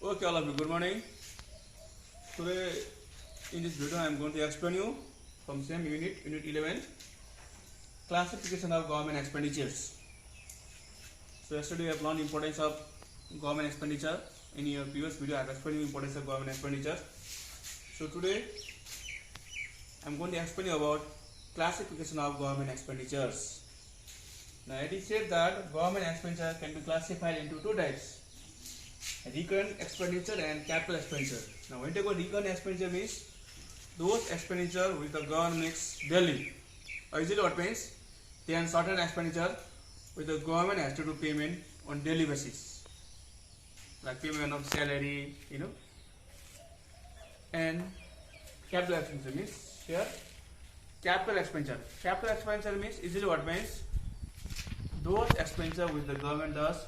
Okay, all of you, good morning. Today, in this video, I am going to explain you from same unit 11, classification of government expenditures. So yesterday we have learned importance of government expenditure. In your previous video, I have explained the importance of government expenditure. So today, I am going to explain you about classification of government expenditures. Now it is said that government expenditure can be classified into two types: recurrent expenditure and capital expenditure. Now when you go recurrent expenditure means those expenditure which the government makes daily. Or usually what means they are certain expenditure which the government has to do payment on daily basis, like payment of salary, and capital expenditure means here capital expenditure. Capital expenditure means usually what means those expenditure which the government does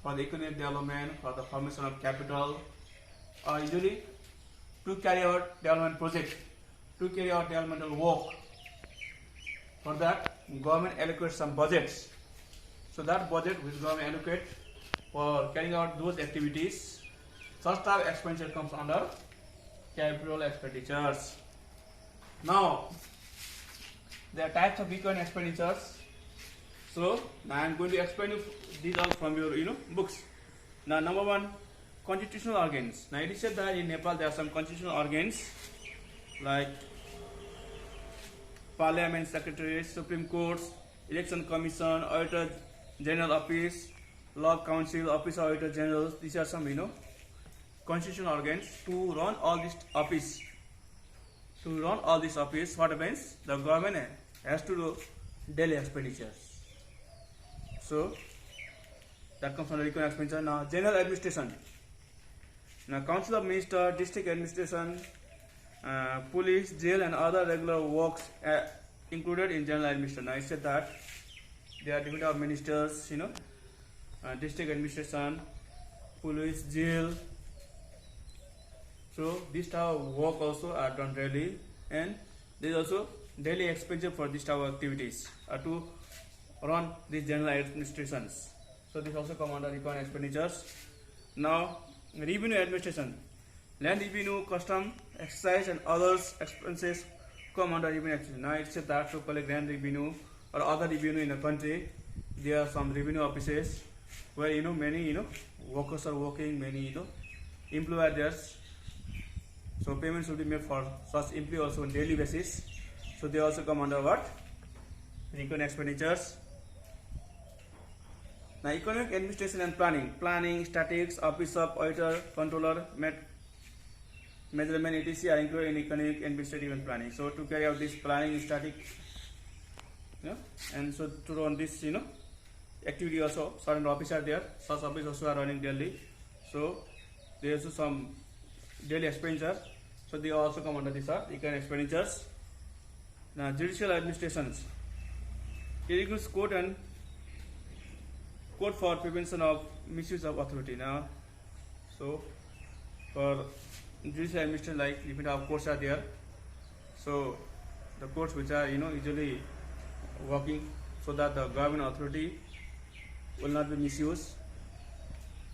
for the economic development, for the formation of capital, or usually to carry out development project, to carry out developmental work. For that, government allocates some budgets. So that budget which government allocate for carrying out those activities, such type of expenditure comes under capital expenditures. Now, there are types of recurrent expenditures. So now I am going to explain you these all from your books. Now number one, constitutional organs. Now it is said that in Nepal there are some constitutional organs like Parliament, Secretariat, Supreme Courts, Election Commission, Auditor General Office, Law Council, Office of Auditor General. These are some constitutional organs to run all this office. To run all this office, what happens? The government has to do daily expenditures. So that comes under recurrent expenditure. Now general administration. Now Council of Ministers, district administration, police, jail, and other regular works included in general administration. Now I said that there are different of ministers, district administration, police, jail. So this type of work also are done daily, and there is also daily expenditure for this type of activities to run these general administrations. So this also come under recurrent expenditures. Now revenue administration, land revenue, custom, excise, and others expenses come under revenue administration. Now it said that to collect land revenue or other revenue in a country, there are some revenue offices where many workers are working, many employees are there. So payments will be made for such employee also on daily basis. So they also come under what? Recurrent expenditures. Now economic administration and planning, statistics, office of auditor, controller, measurement, etc. are included in economic, administrative, and planning. So to carry out this planning, static, and so to run this activity also, certain offices are there. Such offices also are running daily. So there is also some daily expenditure. So they also come under these recurrent expenditures. Now judicial administrations. It includes court and court for prevention of misuse of authority. Now, so for judicial administration, like different of courts are there. So the courts which are usually working so that the government authority will not be misused.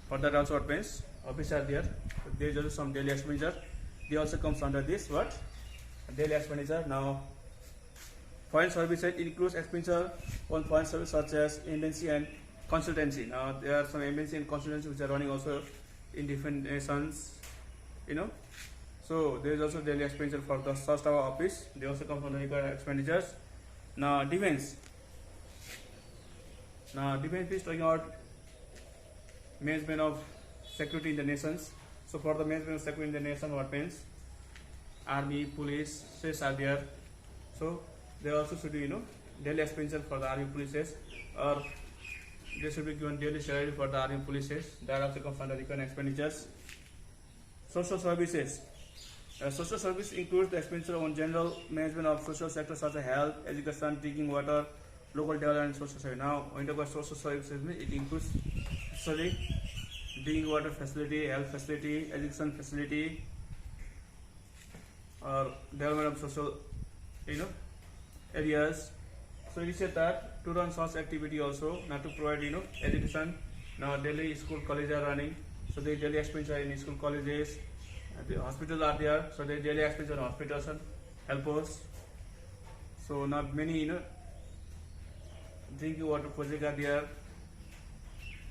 For that also what means office are there. So there is also some daily expenditure. They also comes under this what? Daily expenditure. Now foreign service, it includes expenditure on foreign service such as embassy and consultancy. Now there are some embassy and consultancy which are running also in different nations, So there is also daily expenditure for the such type of office. They also come from the recurrent expenditures. Now defense. Now defense is talking about management of security in the nations. So for the management of security in the nation, what means army, police, are there. So they also should be daily expenditure for the army, polices, or they should be given daily salary for the army, polices. That also comes under recurrent expenditures. Social services. Social service includes the expenditure on general management of social sectors such as health, education, drinking water, local development, and social service. Now when you talk about social services, it includes drinking water facility, health facility, education facility, or development of social areas. So we said that to run such activity also, not to provide education. Now daily school, college are running. So the daily expenditure in school, colleges, the hospitals are there. So the daily expenditure on hospitals and helpers. So now many drinking water projects are there.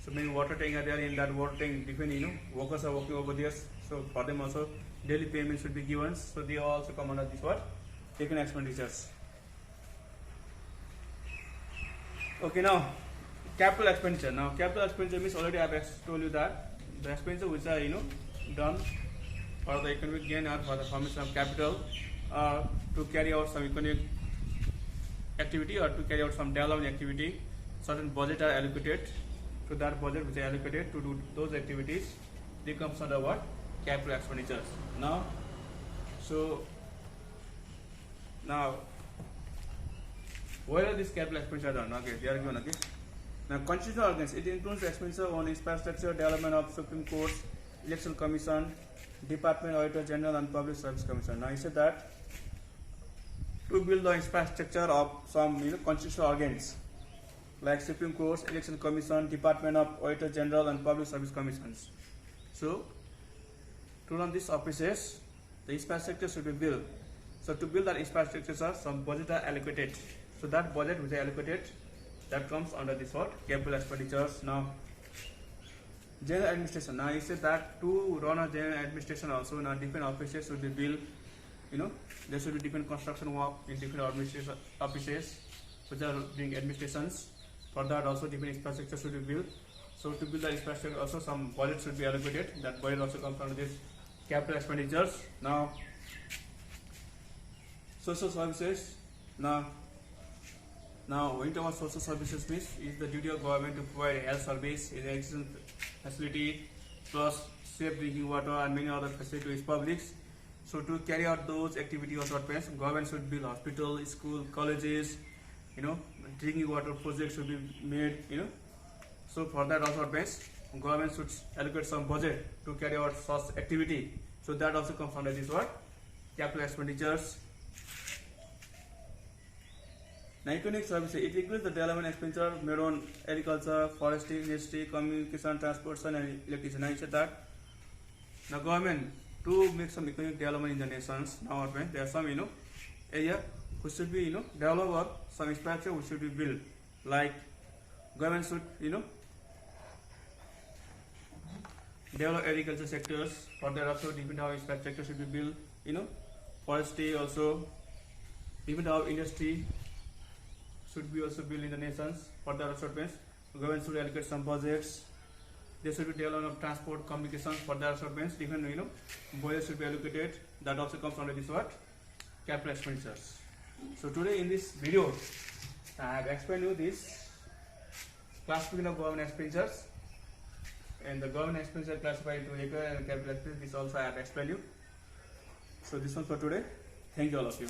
So many water tanks are there. In that water tank, different workers are working over there. So for them also daily payment should be given. So they also come under this what taken expenditures. Okay, now capital expenditure. Now capital expenditure means already I have told you that the expenditure which are done for the economic gain or for the formation of capital to carry out some economic activity or to carry out some development activity. Certain budget are allocated to that budget which are allocated to do those activities. They comes under what? Capital expenditures. Now where are these capital expenditure done? Okay, they are given. Okay. Now, constitutional organs, it includes expenditure on infrastructure, development of Supreme Court, Election Commission, Department, Auditor General, and Public Service Commission. Now, he said that to build the infrastructure of some constitutional organs like Supreme Court, Election Commission, Department of Auditor General, and Public Service Commissions. So, to run these offices, the infrastructure should be built. So, to build that infrastructure, some budget are allocated. So, that budget which is allocated, that comes under this what? Capital expenditures. Now, general administration. Now, he said that to run a general administration also, now different offices should be built. There should be different construction work in different administration offices which are doing administrations. For that also different infrastructure should be built. So, to build the infrastructure also some budget should be allocated. That budget also comes under this capital expenditures. Now, social services. Now, when terms of social services means is the duty of government to provide health service, education facility, plus safe drinking water and many other facilities to publics. So to carry out those activities or purpose, government should build hospital, school, colleges, drinking water projects should be made, So for that also purpose, government should allocate some budget to carry out such activity. So that also comes under this word, capital expenditures. Now, economic services, it includes the development expenditure made on agriculture, forestry, industry, communication, transportation, and electricity. Now, I said that now government to make some economic development in the nations. Now, there are some area which should be develop or some infrastructure which should be built. Like government should develop agriculture sectors. For that also different how infrastructure should be built. Forestry also, different how industry should be also built in the nations. For that also government should allocate some budgets. There should be development of transport, communication. For that also different budgets should be allocated. That also comes under this what? Capital expenditures. So today in this video, I have explained you this classification of government expenditures, and the government expenditure classified into equal and capital expenditure. This also I have explained you. So this one for today. Thank you all of you.